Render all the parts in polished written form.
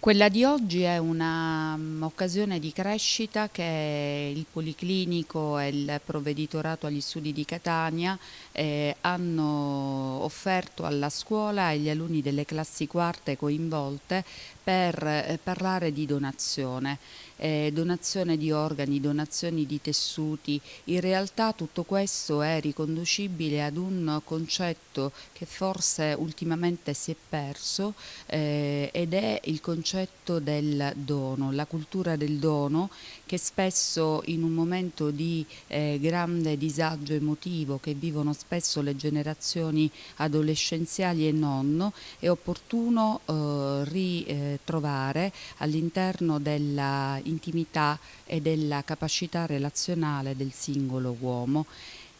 Quella di oggi è una occasione di crescita che il Policlinico e il Provveditorato agli Studi di Catania hanno offerto alla scuola e agli alunni delle classi quarte coinvolte per parlare di donazione. Donazione di organi, donazioni di tessuti. In realtà tutto questo è riconducibile ad un concetto che forse ultimamente si è perso, ed è il concetto del dono, la cultura del dono, che spesso in un momento di grande disagio emotivo che vivono spesso le generazioni adolescenziali e non, è opportuno ritrovare all'interno della intimità e della capacità relazionale del singolo uomo.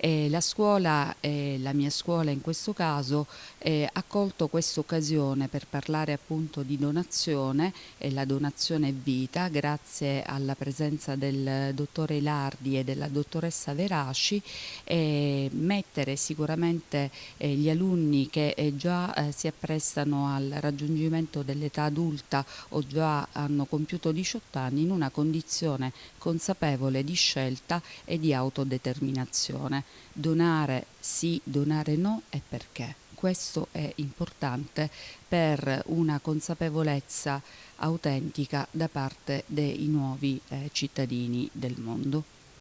La scuola, la mia scuola in questo caso, ha colto questa occasione per parlare appunto di donazione, e la donazione è vita, grazie alla presenza del dottore Ilardi e della dottoressa Veraci, e mettere sicuramente gli alunni che già si apprestano al raggiungimento dell'età adulta o già hanno compiuto 18 anni in una condizione consapevole di scelta e di autodeterminazione. Donare sì, donare no e perché. Questo è importante per una consapevolezza autentica da parte dei nuovi cittadini del mondo.